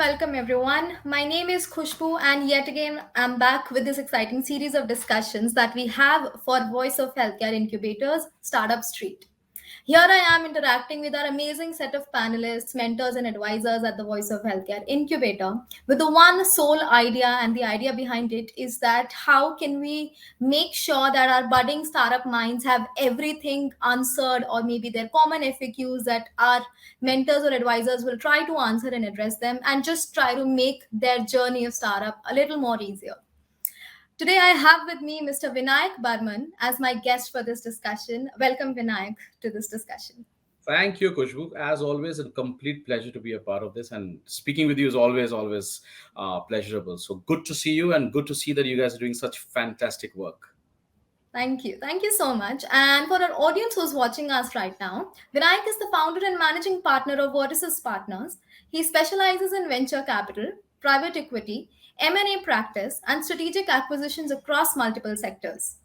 welcome everyone. My name is Khushbu, and yet again, I'm back with this exciting series of discussions that we have for Voice of Healthcare Incubators Startup Street. Here I am interacting with our amazing set of panelists, mentors, and advisors at the Voice of Healthcare Incubator with the one sole idea, and the idea behind it is that how can we make sure that our budding startup minds have everything answered, or maybe their common FAQs that our mentors or advisors will try to answer and address them, and just try to make their journey of startup a little more easier. Today, I have with me Mr. Vinayak Burman as my guest for this discussion. Welcome, Vinayak, to this discussion. Thank you, Khushbu. As always, a complete pleasure to be a part of this. And speaking with you is always pleasurable. So good to see you and good to see that you guys are doing such fantastic work. Thank you. Thank you so much. And for our audience who's watching us right now, Vinayak is the founder and managing partner of VERTICES Partners. He specializes in venture capital, private equity, M&A practice, and strategic acquisitions across multiple sectors.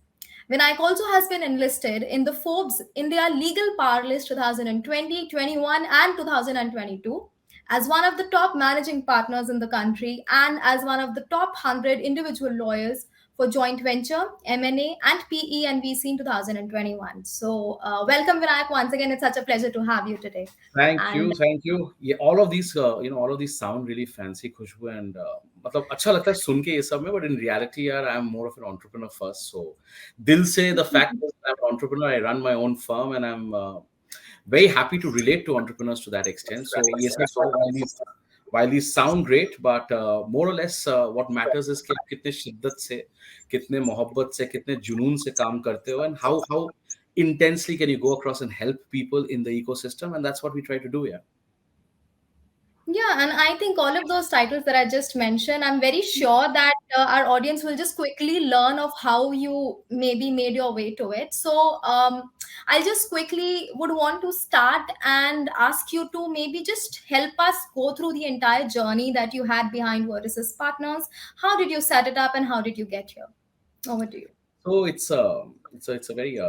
Vinayak also has been enlisted in the Forbes India Legal Power List 2020, 21, and 2022 as one of the top managing partners in the country and as one of the top 100 individual lawyers for joint venture, M&A, and PE and VC in 2021. So, welcome, Vinayak. Once again, it's such a pleasure to have you today. Thank And you, thank you. Yeah, all of these sound really fancy, Khushbu, and मतलब अच्छा लगता है सुन के ये सब में. But in reality, यार, I'm more of an entrepreneur first. So, दिल से the fact is I'm an entrepreneur. I run my own firm, and I'm very happy to relate to entrepreneurs to that extent. So, yes, while these sound great, but more or less, what matters is कि आप कितने शिद्दत से, कितने मोहब्बत से, कितने जुनून से काम करते हो, and how intensely can you go across and help people in the ecosystem, and that's what we try to do here. yeah, and I think all of those titles that I just mentioned, I'm very sure that our audience will just quickly learn of how you maybe made your way to it. So I'll just quickly would want to start and ask you to maybe just help us go through the entire journey that you had behind Vertices Partners. How did you set it up, and how did you get here? Over to you. So it's a very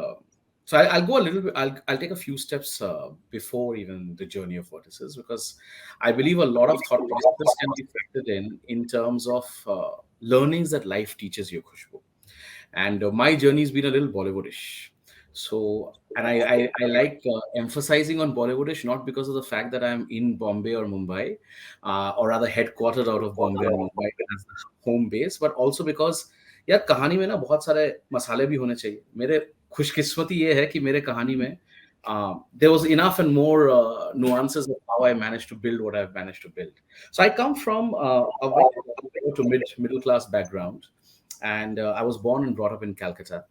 I'll go a little bit. I'll take a few steps before even the journey of vertices, because I believe a lot of thought processes can be factored in terms of learnings that life teaches you, Khushbu. And my journey's been a little Bollywoodish. So, and I like emphasizing on Bollywoodish, not because of the fact that I'm in Bombay or Mumbai, or rather headquartered out of Bombay and Mumbai as the home base, but also because यार कहानी में ना बहुत सारे मसाले भी होने चाहिए. मेरे खुशकिस्मती ये है कि मेरे कहानी में there was enough and more nuances of how I managed to build what I've managed to build. So I come from a very low to middle class background, and I was born and brought up in Calcutta,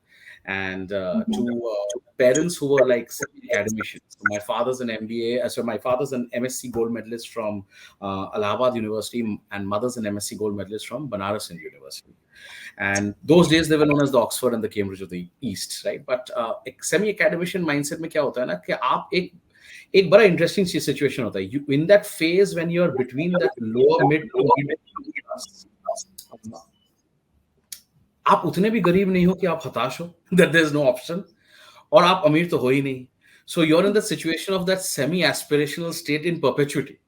and to parents who were like academicians. So my father's an MBA, so my father's an MSc gold medalist from Allahabad University, and mother's an MSc gold medalist from Banaras Hindu University. And those days they were known as the Oxford and the Cambridge of the East, right? But एक semi academician mindset में क्या होता है ना कि आप एक बड़ा interesting situation होता है. You in that phase when you are between that lower mid to mid class, आप उतने भी गरीब नहीं हो कि आप हताश हो that there is no option, और आप अमीर तो हो ही नहीं. So you're in the situation of that semi aspirational state in perpetuity.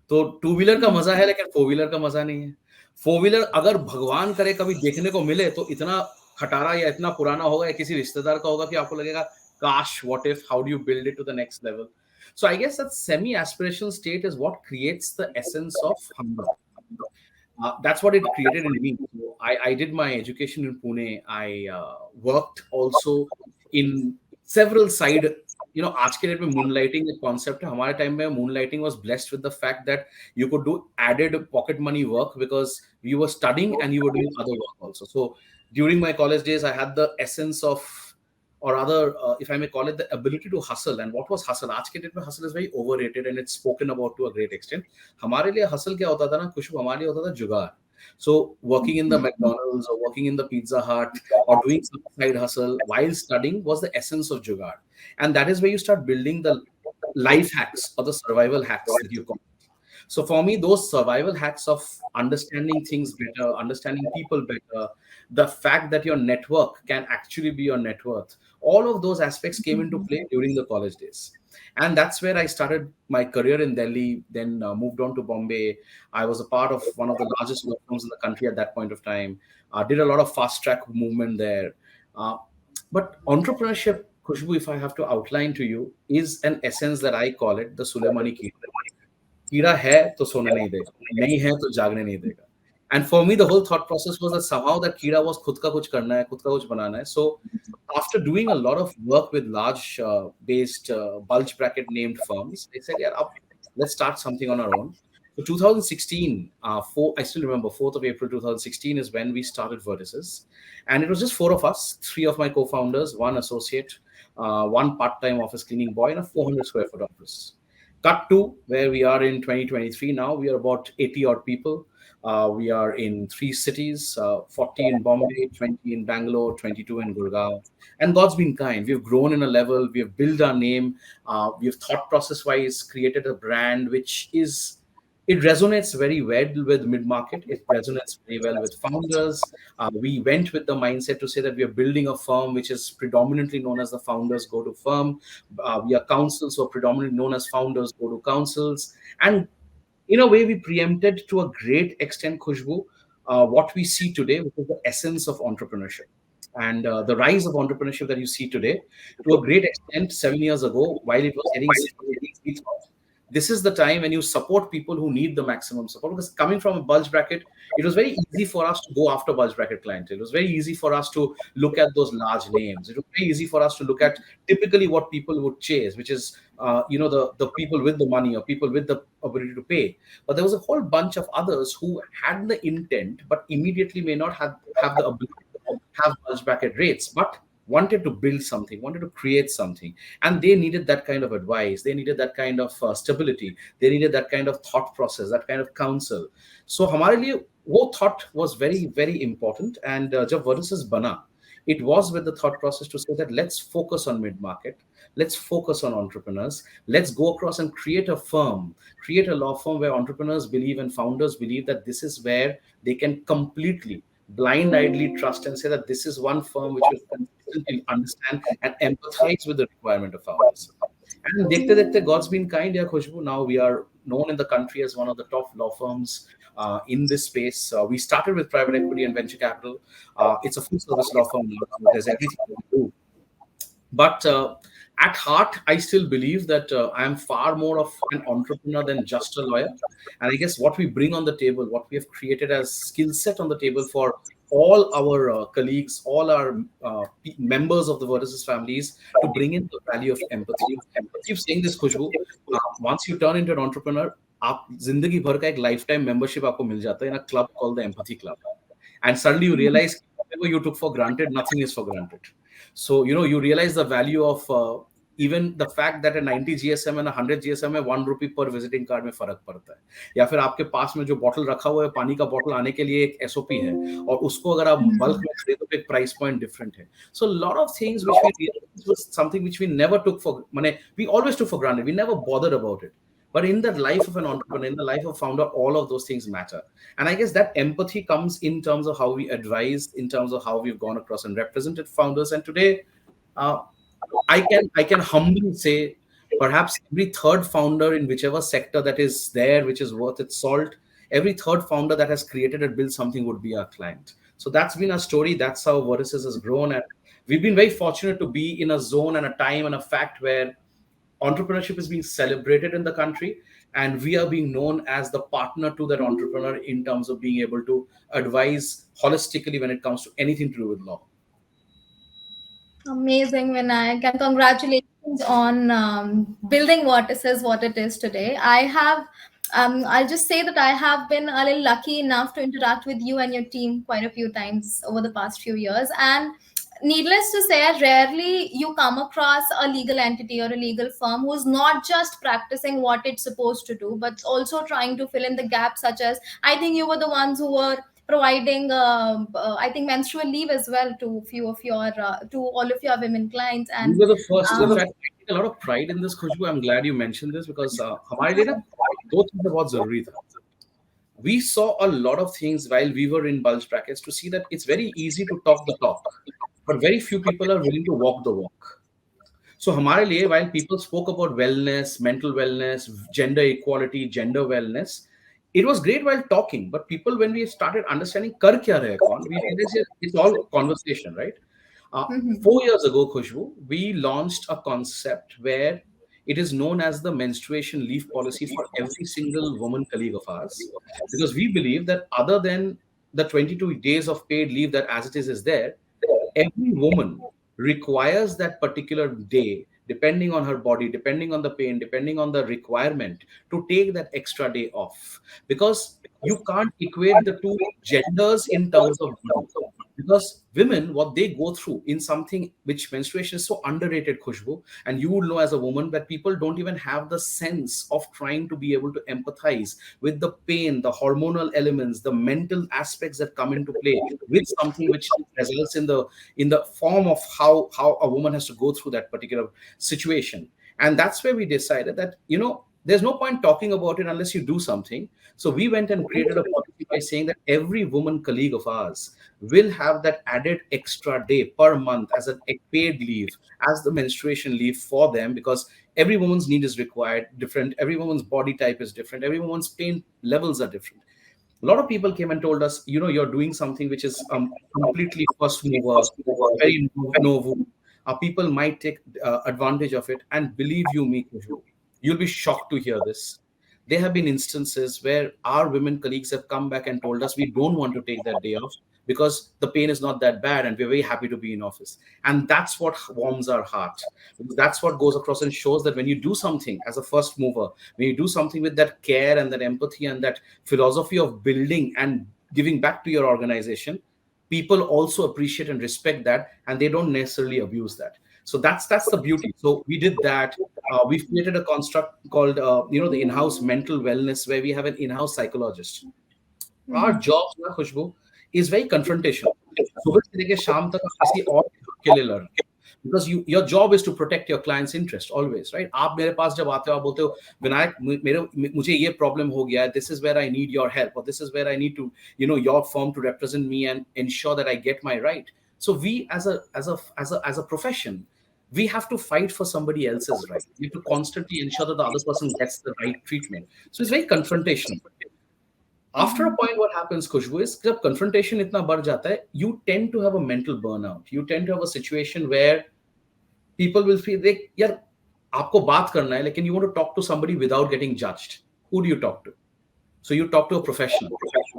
तो टू व्हीलर का मजा है लेकिन फोर व्हीलर का मजा नहीं है. फोर व्हीलर अगर भगवान करे कभी देखने को मिले तो इतना खटारा या इतना पुराना होगा या किसी रिश्तेदार का होगा कि आपको लगेगा काश what if, how do you build it to the next level. So I guess that semi aspirational state is what creates the essence of hunger. That's what it created in me. So I did my education in Pune. I worked also in several side. आज के date में moonlighting एक concept है. हमारे time में moonlighting was blessed with the fact that you could do added pocket money work because you were studying and you were doing other work also. So during my college days, I had the essence of, or rather, if I may call it, the ability to hustle. And what was hustle? आज के date में hustle is very overrated and it's spoken about to a great extent. हमारे लिए hustle क्या होता था ना कुछ, हमारे लिए होता था जुगाड़. So working in the McDonald's or working in the Pizza Hut or doing some side hustle while studying was the essence of jugaad. And that is where you start building the life hacks or the survival hacks that you call. So for me, those survival hacks of understanding things better, understanding people better, the fact that your network can actually be your net worth All of those aspects came into play during the college days. And that's where I started my career in Delhi, then moved on to Bombay. I was a part of one of the largest law firms in the country at that point of time. Did a lot of fast track movement there. Uh, but entrepreneurship, Khushbu, if I have to outline to you, is an essence that I call it the Suleimani key. कीड़ा है तो सोने नहीं देगा, नहीं है तो जागने नहीं देगा. And for me, the whole thought process was that somehow that कीड़ा was खुद का कुछ करना है, खुद का कुछ बनाना है. So after doing a lot of work with large based bulge bracket named firms, they said, yeah, let's start something on our own. So 2016, I still remember 4th of April 2016 is when we started Vertices. And it was just four of us, three of my co-founders, one associate, one part-time office cleaning boy, and a 400 square foot office. Cut to where we are in 2023 now. We are about 80 odd people. We are in three cities, 40 in Bombay, 20 in Bangalore, 22 in Gurgaon. And God's been kind. We've grown in a level. We have built our name. We've thought process-wise created a brand which is, it resonates very well with mid-market. It resonates very well with founders. We went with the mindset to say that we are building a firm which is predominantly known as the founders go to firm. We are councils who are predominantly known as founders go to councils. And in a way, we preempted to a great extent, Khushbu, what we see today, which is the essence of entrepreneurship. And the rise of entrepreneurship that you see today, to a great extent, 7 years ago, while it was getting started, we thought this is the time when you support people who need the maximum support. Because coming from a bulge bracket, it was very easy for us to go after bulge bracket clientele. It was very easy for us to look at those large names. It was very easy for us to look at typically what people would chase, which is the people with the money or people with the ability to pay. But there was a whole bunch of others who had the intent, but immediately may not have the ability to have bulge bracket rates, but wanted to build something, wanted to create something. And they needed that kind of advice. They needed that kind of stability. They needed that kind of thought process, that kind of counsel. So हमारे लिए वो thought was very, very important. And जब Vertices बना, it was with the thought process to say that let's focus on mid-market. Let's focus on entrepreneurs. Let's go across and create a firm, create a law firm where entrepreneurs believe and founders believe that this is where they can completely blind-eyedly trust and say that this is one firm which will consistently understand and empathize with the requirement of founders. And देखते देखते God's been kind, yeah, Khushbu. Now we are known in the country as one of the top law firms in this space. We started with private equity and venture capital. It's a full-service law firm now. So there's everything we do. But at heart, I still believe that I am far more of an entrepreneur than just a lawyer. And I guess what we bring on the table, what we have created as skill set on the table for all our colleagues, all our members of the Vertices families, to bring in the value of empathy. I keep saying this, Khushbu. Once you turn into an entrepreneur, आप जिंदगी भर का एक lifetime membership आपको मिल जाता है in a club called the Empathy Club. And suddenly you realize whatever you took for granted, nothing is for granted. So, you realize the value of even the fact that a 90 GSM and a 100 GSM में 1 rupee per visiting card में फर्क पड़ता है. या फिर आपके पास में जो बॉटल रखा हुआ है, पानी का बॉटल आने के लिए एक SOP है, और उसको अगर आप बल्क में खरीदो तो एक प्राइस पॉइंट डिफरेंट है. So a lot of things which we realized was something which we never took for, we always took for granted. We never bothered about it. But in the life of an entrepreneur, in the life of a founder, all of those things matter. And I guess that empathy comes in terms of how we advise, in terms of how we've gone across and represented founders. And today, I can humbly say, perhaps every third founder in whichever sector that is there, which is worth its salt, every third founder that has created and built something would be our client. So that's been our story. That's how Vertices has grown. And we've been very fortunate to be in a zone and a time and a fact where entrepreneurship is being celebrated in the country, and we are being known as the partner to that entrepreneur in terms of being able to advise holistically when it comes to anything to do with law. Amazing, Vinayak, and congratulations on building Vertices what it is today. I'll just say that I have been a little lucky enough to interact with you and your team quite a few times over the past few years. And needless to say, rarely you come across a legal entity or a legal firm who's not just practicing what it's supposed to do, but also trying to fill in the gaps, such as I think you were the ones who were providing I think menstrual leave as well to few of your to all of your women clients. We And were the first. In fact, I take a lot of pride in this, Khushbu. I'm glad you mentioned this because हमारे लिए ना दो चीजें बहुत जरूरी था. We saw a lot of things while we were in bulge brackets to see that it's very easy to talk the talk. but very few people are willing to walk the walk. So हमारे लिए, while people spoke about wellness, mental wellness, gender equality, gender wellness, it was great while talking. But people, when we started understanding कर क्या रहे हैं कौन, we realized it's all conversation, right? Uh, Mm-hmm. 4 years ago, Khushbu, we launched a concept where it is known as the menstruation leave policy for every single woman colleague of ours, because we believe that other than the 22 days of paid leave that as it is there, every woman requires that particular day, depending on her body, depending on the pain, depending on the requirement, to take that extra day off, because you can't equate the two genders in terms of body. Because women, what they go through in something which menstruation is so underrated, Khushbu, and you would know as a woman that people don't even have the sense of trying to be able to empathize with the pain, the hormonal elements, the mental aspects that come into play with something which results in the form of how a woman has to go through that particular situation. And that's where we decided that, there's no point talking about it unless you do something. So we went and created a policy by saying that every woman colleague of ours will have that added extra day per month as a paid leave, as the menstruation leave for them, because every woman's need is required different, every woman's body type is different, every woman's pain levels are different. A lot of people came and told us, you're doing something which is completely first mover, very novel. People might take advantage of it. And believe you me, Kushbu, you'll be shocked to hear this. There have been instances where our women colleagues have come back and told us we don't want to take that day off because the pain is not that bad and we're very happy to be in office. And that's what warms our heart. Because that's what goes across and shows that when you do something as a first mover, when you do something with that care and that empathy and that philosophy of building and giving back to your organization, people also appreciate and respect that, and they don't necessarily abuse that. So that's the beauty. So we did that. We've created a construct called the in-house mental wellness, where we have an in-house psychologist. Our Mm-hmm. job ना खुशबू is very confrontational. सुबह से लेके शाम तक आप किसी और के लिए लड़ रहे हो, because your job is to protect your client's interest always, right? आप मेरे पास जब आते हो, आप बोलते हो विनायक मुझे ये प्रॉब्लम हो गया है, this is where I need your help, or this is where I need to, your firm to represent me and ensure that I get my right. So we, as a profession, we have to fight for somebody else's right. We have to constantly ensure that the other person gets the right treatment. So it's very confrontational. After a Mm-hmm. point, what happens, Khushbu, is जब confrontation इतना बढ़ जाता है, you tend to have a mental burnout. You tend to have a situation where people will feel like, यार आपको बात करना है, लेकिन you want to talk to somebody without getting judged. Who do you talk to? So you talk to a professional.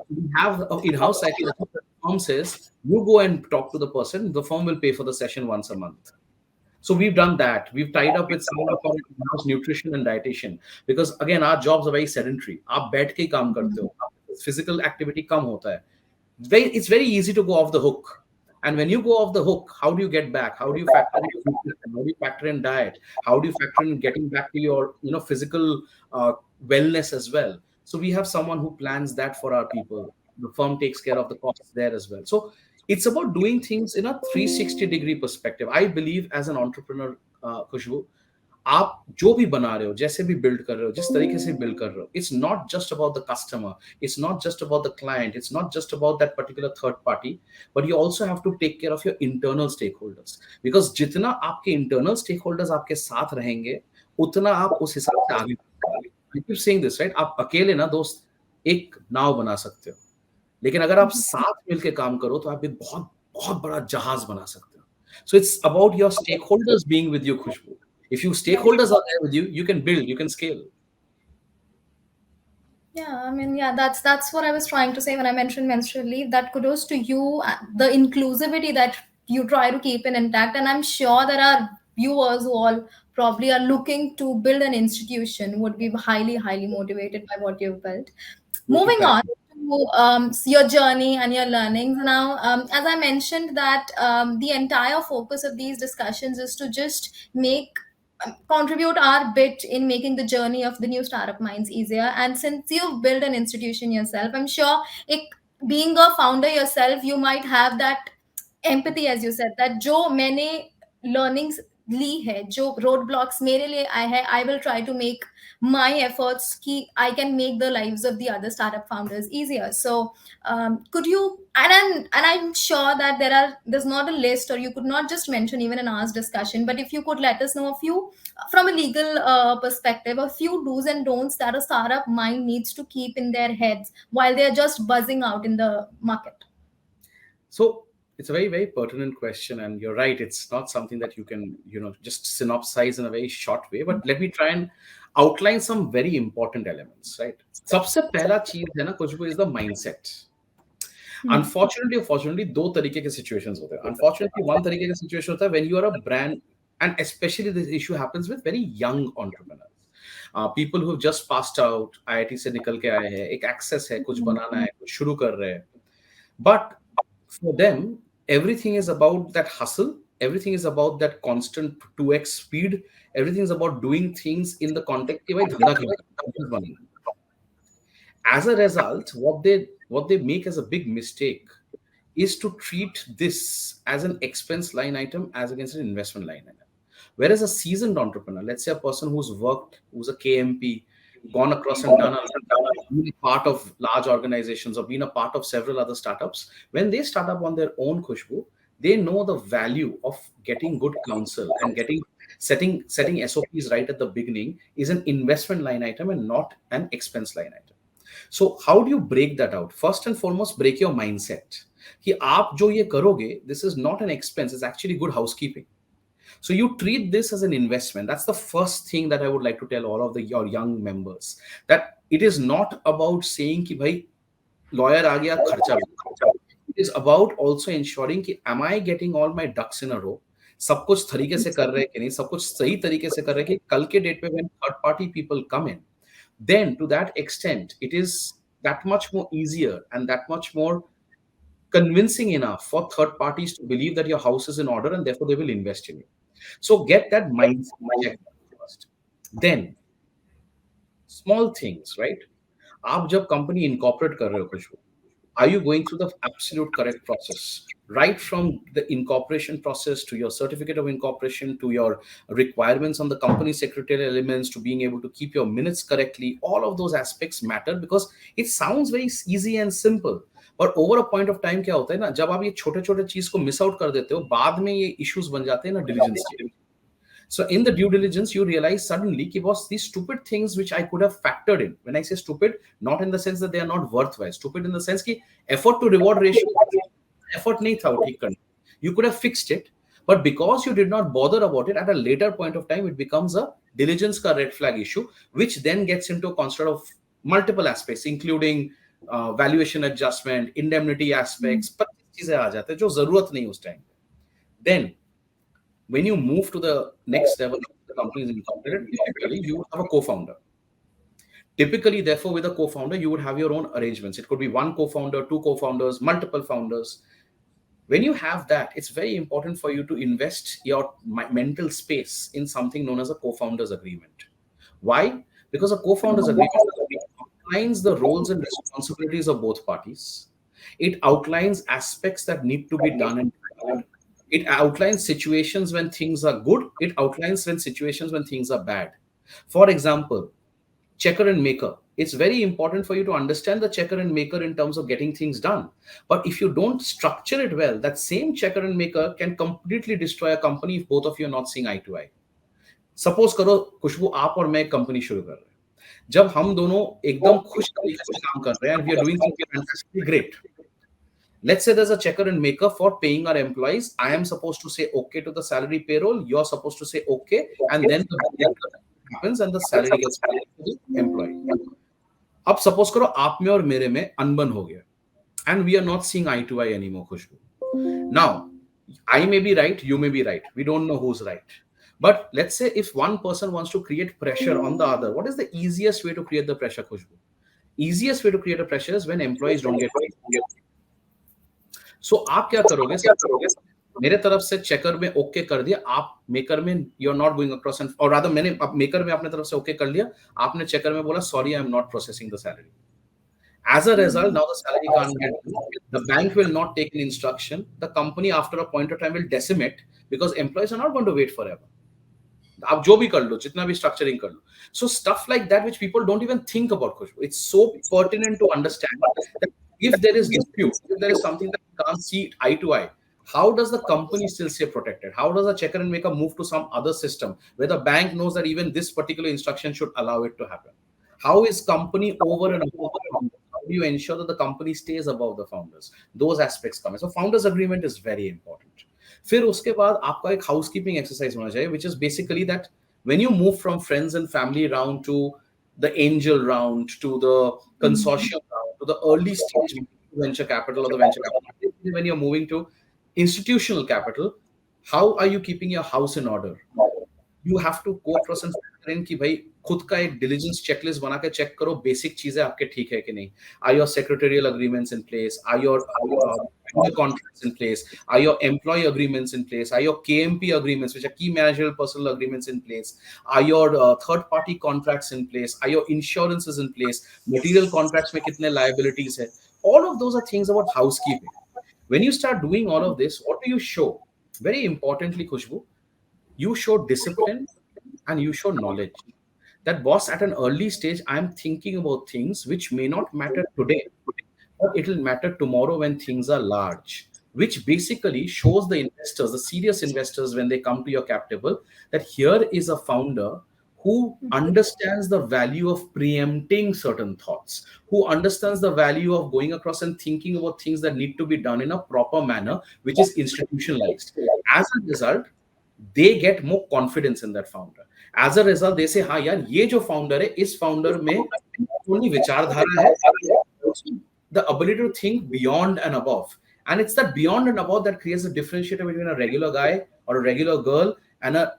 We have an in-house psychologist. The firm says you go and talk to the person. The firm will pay for the session once a month. So we've done that. We've tied up with some of our in-house nutrition and dietitian, because again our jobs are very sedentary. आप बैठ के ही काम करते हो. Physical activity कम होता है. It's very easy to go off the hook. And when you go off the hook, how do you get back? How do you factor in nutrition? How do you factor in diet? How do you factor in getting back to your physical wellness as well? So we have someone who plans that for our people. The firm takes care of the costs there as well. So it's about doing things in a 360-degree perspective. I believe as an entrepreneur, Khushbu, आप जो भी बना रहे हो, जैसे भी build कर रहे हो, जिस तरीके से बिल्ड कर रहे हो, it's not just about the customer, it's not just about the client, it's not just about that particular third party, but you also have to take care of your internal stakeholders. Because जितना आपके internal stake holders आपके साथ रहेंगे, उतना आप उस हिसाब से आगे. I keep saying this, right? आप अकेले ना दोस्त एक नाव बना सकते हो, लेकिन अगर आप साथ मिलकर काम करो तो आप एक बहुत बहुत बड़ा जहाज बना सकते हो. So it's about your stakeholders being with you, Khushbu. If your stakeholders are there with you, you can build, you can scale. Yeah, I mean, yeah, that's what I was trying to say when I mentioned menstrual leave. That kudos to you, the inclusivity that you try to keep it intact. And I'm sure there are viewers who all probably are looking to build an institution, would be highly, highly motivated by what you've built. Okay, Moving thank on you. to your journey and your learnings now, as I mentioned that the entire focus of these discussions is to just make contribute our bit in making the journey of the new startup minds easier. And since you've built an institution yourself, I'm sure it, being a founder yourself, you might have that empathy, as you said, that jo many learnings ली है, जो road blocks मेरे लिए आए हैं, I will try to make my efforts ki I can make the lives of the other startup founders easier. So could you, and I'm sure that there's not a list, or you could not just mention even in ours discussion, but if you could let us know a few from a legal perspective, a few do's and don'ts that a startup mind needs to keep in their heads while they're just buzzing out in the market. So it's a very, very pertinent question, and you're right. It's not something that you can, just synopsize in a very short way. But let me try and outline some very important elements, right? सबसे पहला चीज है ना खुशबू is the mindset. Unfortunately or fortunately, दो तरीके के situations होते हैं. Unfortunately, one तरीके का situation होता है when you are a brand, and especially this issue happens with very young entrepreneurs. People who have just passed out, IIT से निकल के आए हैं, एक access है, कुछ बनाना है, कुछ शुरू कर रहे हैं. But for them, everything is about that hustle. Everything is about that constant 2x speed. Everything is about doing things in the context कि भाई धंधा क्यों है? As a result, what they make as a big mistake is to treat this as an expense line item as against an investment line item. Whereas a seasoned entrepreneur, let's say a person who's worked, who's a KMP, gone across and been a part of large organizations or been a part of several other startups, when they start up on their own, Khushbu, they know the value of getting good counsel and setting SOPs right at the beginning is an investment line item and not an expense line item. So how do you break that out? First and foremost, break your mindset. कि आप जो ये करोगे, this is not an expense, it's actually good housekeeping. So you treat this as an investment. That's the first thing that I would like to tell all of your young members, that it is not about saying कि भाई lawyer आ गया खर्चा. It is about also ensuring कि am I getting all my ducks in a row? सब कुछ तरीके से कर रहे हैं कि नहीं, सब कुछ सही तरीके से कर रहे हैं कि कल के डेट पे when third party people come in, then to that extent it is that much more easier and that much more convincing enough for third parties to believe that your house is in order and therefore they will invest in you. So get that mindset check first. Then small things, right? आप जब company incorporate कर रहे हो खुशबू, are you going through the absolute correct process? Right from the incorporation process to your certificate of incorporation to your requirements on the company secretarial elements to being able to keep your minutes correctly, all of those aspects matter because it sounds very easy and simple. But over a point of time क्या होता है ना, जब आप ये छोटे छोटे चीज को मिस आउट कर देते हो, बाद में ये इश्यूज बन जाते हैं ना डिलीजेंस के. So in the due diligence, you realize suddenly कि was these stupid things which I could have factored in. When I say stupid, not in the sense that they are not worthwhile. Stupid in the sense कि effort to reward ratio, effort नहीं था वो ठीक करने. You could have fixed it, but because you did not bother about it, at a later point of time, it becomes a diligence का red flag issue, which then gets into a construct of multiple aspects, including valuation adjustment, indemnity aspects. 25 चीजें आ जाते हैं जो जरूरत नहीं उस time. Then when you move to the next level of the company is incorporated, typically you would have a co-founder. Typically, therefore, with a co-founder, you would have your own arrangements. It could be one co-founder, two co-founders, multiple founders. When you have that, it's very important for you to invest your mental space in something known as a co-founders agreement. Why? Because a co-founders agreement outlines the roles and responsibilities of both parties. It outlines aspects that need to be done and it outlines situations when things are good. It outlines when situations when things are bad. For example, checker and maker. It's very important for you to understand the checker and maker in terms of getting things done. But if you don't structure it well, that same checker and maker can completely destroy a company if both of you are not seeing eye to eye. Suppose करो खुशबू आप और मैं company शुरू कर रहे हैं. जब हम दोनों एकदम खुश तरीके से काम कर रहे हैं and we are doing something fantastically great. Let's say there's a checker and maker for paying our employees. I am supposed to say okay to the salary payroll. You're supposed to say okay, and then the happens and the salary gets paid to the employee. अब suppose करो आप में और मेरे में अनबन हो गया, and we are not seeing eye to eye anymore, Khushbu. Now, I may be right, you may be right. We don't know who's right. But let's say if one person wants to create pressure on the other, what is the easiest way to create the pressure, Khushbu? Easiest way to create a pressure is when employees don't get paid. सो आप क्या करोगे? मेरे तरफ से checker में okay कर दिया, आप मेकर में you are not going across and और रादर मैंने मेकर में अपने तरफ से ओके कर लिया, आपने चेकर में बोला sorry I am not processing the salary. As a result, now the salary can't get done. The bank will not take an instruction. The company, after a point of time, will decimate because employees are not going to wait forever. आप जो भी कर लो, जितना भी structuring कर लो. So stuff like that which people don't even think about, Khushbu. It's so pertinent to understand that if there is dispute, if there is something that you can't see eye to eye, how does the company still stay protected? How does a checker and make a move to some other system where the bank knows that even this particular instruction should allow it to happen? How is company over and above the founders? How do you ensure that the company stays above the founders? Those aspects come in. So founders agreement is very important. फिर उसके बाद आपका एक housekeeping exercise होना चाहिए, which is basically that when you move from friends and family round to the angel round to the consortium round to the early stage venture capital or the venture capital, when you're moving to institutional capital, how are you keeping your house in order? You have to go across and factor in कि भाई खुद का एक diligence checklist बना के check करो basic चीजें आपके ठीक है कि नहीं. Are your secretarial agreements in place? Are your vendor contracts in place? Are your employee agreements in place? Are your KMP agreements, which are key managerial personal agreements, in place? Are your third party contracts in place? Are your insurances in place? Material contracts में कितने liabilities है? All of those are things about housekeeping. When you start doing all of this, what do you show? Very importantly, Khushbu, you show discipline and you show knowledge. That boss, at an early stage, I'm thinking about things which may not matter today, but it will matter tomorrow when things are large, which basically shows the investors, the serious investors, when they come to your cap table, that here is a founder who understands the value of preempting certain thoughts, who understands the value of going across and thinking about things that need to be done in a proper manner, which is institutionalized. As a result, they get more confidence in that founder. As a result, they say, हाँ यार, ये जो founder है, इस founder में only विचारधारा है, also the ability to think beyond and above. And it's that beyond and above that creates a differentiator between a regular guy or a regular girl and a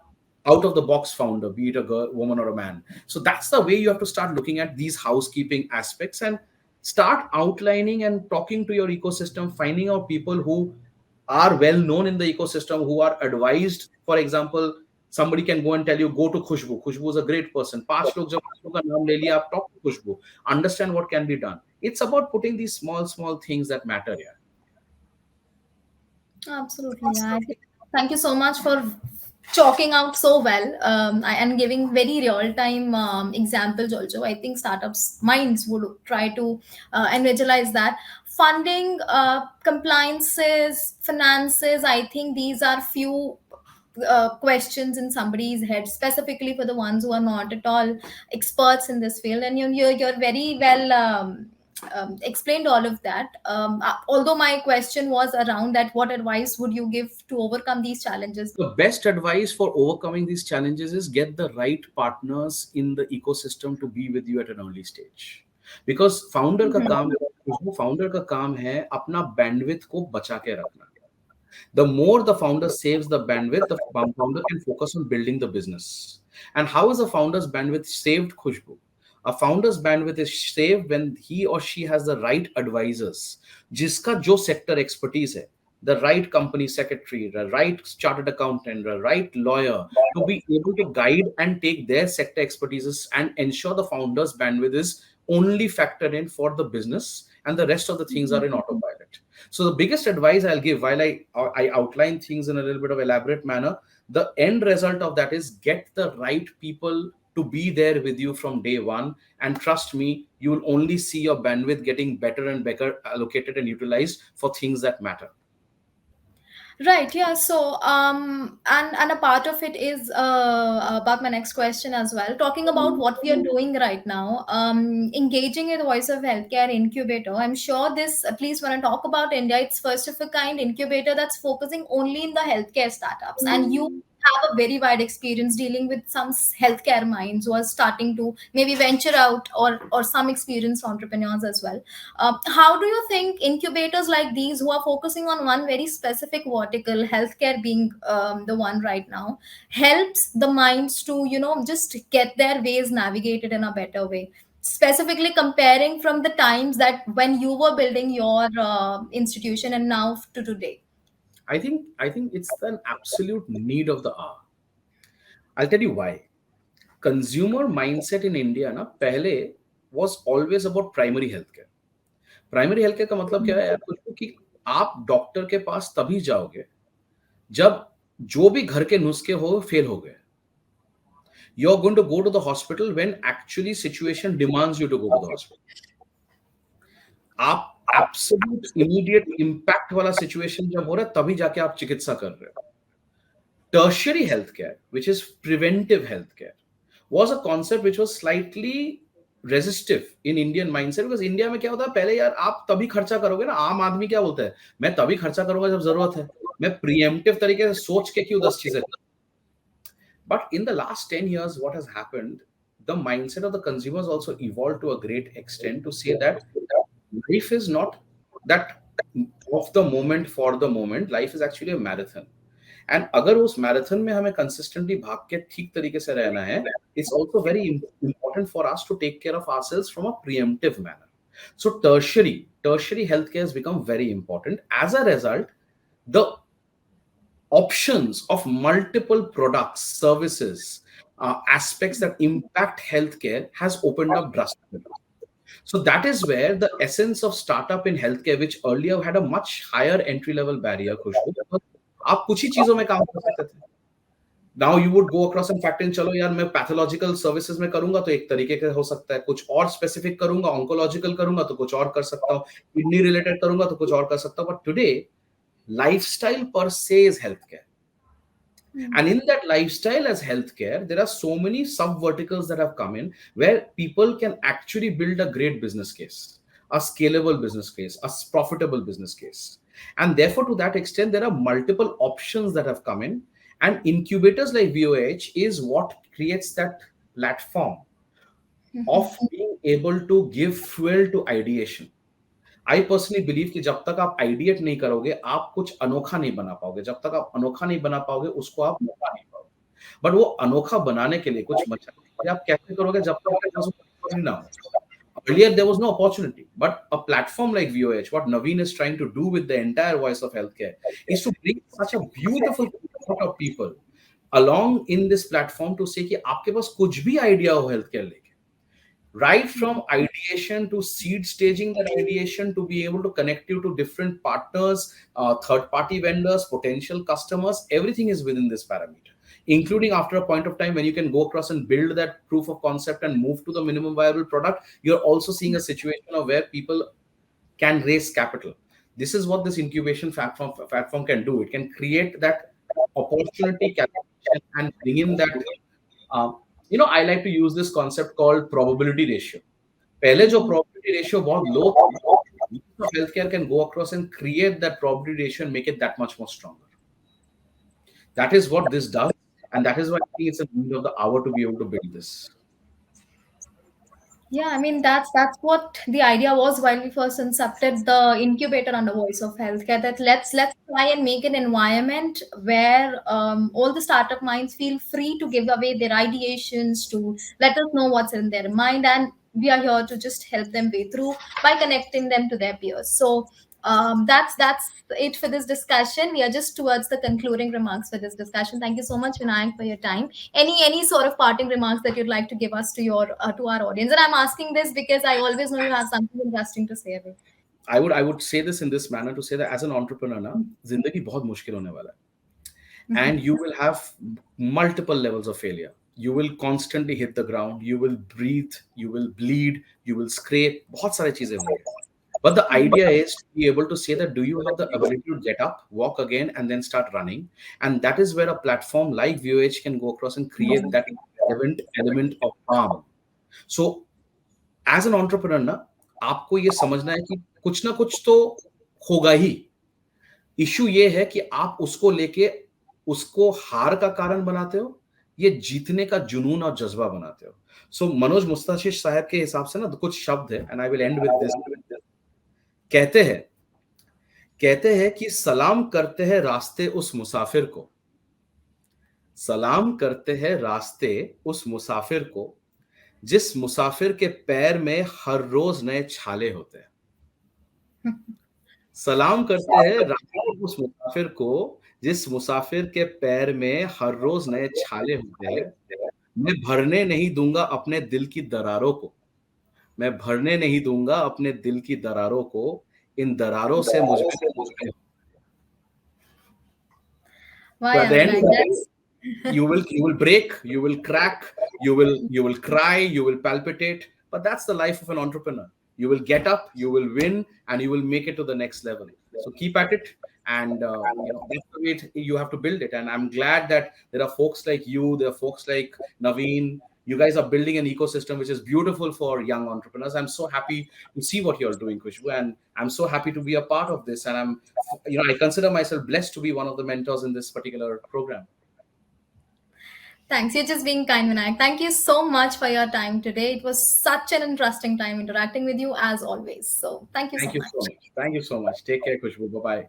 out of the box founder, be it a girl, woman, or a man. So that's the way you have to start looking at these housekeeping aspects and start outlining and talking to your ecosystem, finding out people who are well known in the ecosystem, who are advised. For example, somebody can go and tell you, go to Khushbu. Khushbu is a great person. पांच लोग जब खुशबू का नाम ले लिया, आप talk to Khushbu. Understand what can be done. It's about putting these small things that matter. Yeah. Absolutely. Yeah. Thank you so much for chalking out so well, and giving very real time examples also. I think startups' minds would try to visualize that. Funding, compliances, finances, I think these are few questions in somebody's head, specifically for the ones who are not at all experts in this field. And you're very well explained all of that. Although my question was around that, what advice would you give to overcome these challenges? The best advice for overcoming these challenges is get the right partners in the ecosystem to be with you at an early stage. Because founder का काम है अपना bandwidth को बचा के रखना. The more the founder saves the bandwidth, the founder can focus on building the business. And how is a founder's bandwidth saved, Khushbu? A founder's bandwidth is saved when he or she has the right advisors, जिसका जो sector expertise है, the right company secretary, the right chartered accountant, the right lawyer, to be able to guide and take their sector expertises and ensure the founder's bandwidth is only factored in for the business and the rest of the things are in autopilot. So the biggest advice I'll give, while I outline things in a little bit of elaborate manner, the end result of that is get the right people to be there with you from day one. And trust me, you will only see your bandwidth getting better and better allocated and utilized for things that matter. Right, yeah. So, and a part of it is about my next question as well. Talking about what we are doing right now, engaging with Voice of Healthcare Incubator. I'm sure this, at least when I talk about India, it's first of a kind incubator that's focusing only in the healthcare startups, and you have a very wide experience dealing with some healthcare minds who are starting to maybe venture out, or some experienced entrepreneurs as well. How do you think incubators like these, who are focusing on one very specific vertical, healthcare being the one right now, helps the minds to just get their ways navigated in a better way? Specifically comparing from the times that when you were building your institution and now to today. I think it's an absolute need of the hour. I'll tell you why. Consumer mindset in India ना पहले was always about primary healthcare. Primary health care का मतलब क्या है यार, कुछ कि आप डॉक्टर के पास तभी जाओगे जब जो भी घर के नुस्खे हो फेल हो गए. You're going to go to the hospital when actually situation demands you to go to the hospital. आप एब्सोल्यूट इमीडिएट इम्पैक्ट वाला सिचुएशन जब हो रहा है तभी जाके आप चिकित्सा कर रहे हो. Tertiary healthcare, which is preventive healthcare, was a concept which was slightly resistive in Indian mindset, because India में क्या होता है, पहले यार आप तभी खर्चा करोगे ना. आम आदमी क्या बोलता है, मैं तभी खर्चा करूंगा जब जरूरत है, मैं प्रीएम्प्टिव तरीके से सोच के क्यों 10 चीजें. But in the last 10 years, what has happened, the mindset of the consumers also evolved to a great extent to say that life is not that of the moment for the moment. Life is actually a marathon. And अगर उस marathon में हमें consistently भाग के ठीक तरीके से रहना है, it's also very important for us to take care of ourselves from a preemptive manner. So tertiary healthcare has become very important. As a result, the options of multiple products, services, aspects that impact healthcare has opened up drastically. So that is where the essence of startup in healthcare, which earlier had a much higher entry level barrier, Khushbu, because आप कुछ ही चीजों में काम कर सकते थे. Now you would go across and fact in, चलो यार मैं पैथोलॉजिकल सर्विसेज में करूंगा तो एक तरीके का हो सकता है, कुछ और स्पेसिफिक करूंगा, ऑन्कोलॉजिकल करूंगा तो कुछ और कर सकता हूं, किडनी रिलेटेड करूंगा तो कुछ और कर सकता हूं. बट टुडे लाइफस्टाइल पर से is health care. And in that lifestyle as healthcare, there are so many sub verticals that have come in where people can actually build a great business case, a scalable business case, a profitable business case. And therefore, to that extent, there are multiple options that have come in. And incubators like VOH is what creates that platform of being able to give fuel to ideation. I personally believe कि जब तक आप ideate नहीं करोगे, आप कुछ अनोखा नहीं बना पाओगे. जब तक आप अनोखा नहीं बना पाओगे, उसको आप मौका नहीं पाओगे. बट वो अनोखा बनाने के लिए कुछ मचा आप कैसे करोगे जब तक आपके पास opportunity ना हो. Earlier, there was no opportunity, but a platform like VOH, what Naveen is trying to do with the entire voice of healthcare, is to bring such a beautiful cohort of people along in this platform to say कि आपके पास कुछ भी idea हो healthcare लेके, right from ideation to seed staging that ideation, to be able to connect you to different partners, third party vendors, potential customers, everything is within this parameter, including after a point of time when you can go across and build that proof of concept and move to the minimum viable product. You're also seeing a situation of where people can raise capital. This is what this incubation platform can do. It can create that opportunity calculation and bring in that, I like to use this concept called probability ratio. पहले जो probability ratio बहुत low थी, healthcare can go across and create that probability ratio and make it that much more stronger. That is what this does, and that is why I think it's a need of the hour to be able to build this. Yeah, I mean that's what the idea was while we first incepted the incubator under Voice of Healthcare. That let's try and make an environment where all the startup minds feel free to give away their ideations, to let us know what's in their mind, and we are here to just help them way through by connecting them to their peers. So that's it for this discussion. We are just towards the concluding remarks for this discussion. Thank you so much, Vinayak, for your time. Any sort of parting remarks that you'd like to give us to your to our audience? And I'm asking this because I always know you have something interesting to say, Abhi. I would say this in this manner, to say that as an entrepreneur ना, जिंदगी बहुत मुश्किल होने वाला है. And you will have multiple levels of failure. You will constantly hit the ground, you will breathe, you will bleed, you will scrape, बहुत सारी चीजें होंगी. But the idea is to be able to say that, do you have the ability to get up, walk again, and then start running? And that is where a platform like VOH can go across and create that element of calm. So as an entrepreneur ना, आपको ये समझना है कि कुछ ना कुछ तो होगा ही. इश्यू ये है कि आप उसको लेके उसको हार का कारण बनाते हो, ये जीतने का जुनून और जज्बा बनाते हो. सो मनोज मुस्ताशिश साहब के हिसाब से ना कुछ शब्द है, and I will and with this. कहते हैं कि सलाम करते हैं रास्ते उस मुसाफिर को, सलाम करते हैं रास्ते उस मुसाफिर को, जिस मुसाफिर के पैर में हर रोज नए छाले होते हैं. सलाम करते हैं रास्ते उस मुसाफिर को, जिस मुसाफिर के पैर में हर रोज नए छाले होते हैं. मैं भरने नहीं दूंगा अपने दिल की दरारों को, मैं भरने नहीं दूंगा अपने दिल की दरारों को, इन दरारों से मुझ में. Why, So at the end of Abhinay? the day, You will break, you will crack, you will cry, you will palpitate, but that's the life of an entrepreneur. You will get up, you will win, and you will make it to the next level. So keep at it. And that's the way you have to build it. And I'm glad that there are folks like you, there are folks like Naveen. You guys are building an ecosystem which is beautiful for young entrepreneurs. I'm so happy to see what you're doing, Khushbu, and I'm so happy to be a part of this. And I consider myself blessed to be one of the mentors in this particular program. Thanks. You're just being kind, Vinayak. Thank you so much for your time today. It was such an interesting time interacting with you as always. So thank you so Thank you so much. much. Thank you so much. Take care, Khushbu. Bye bye.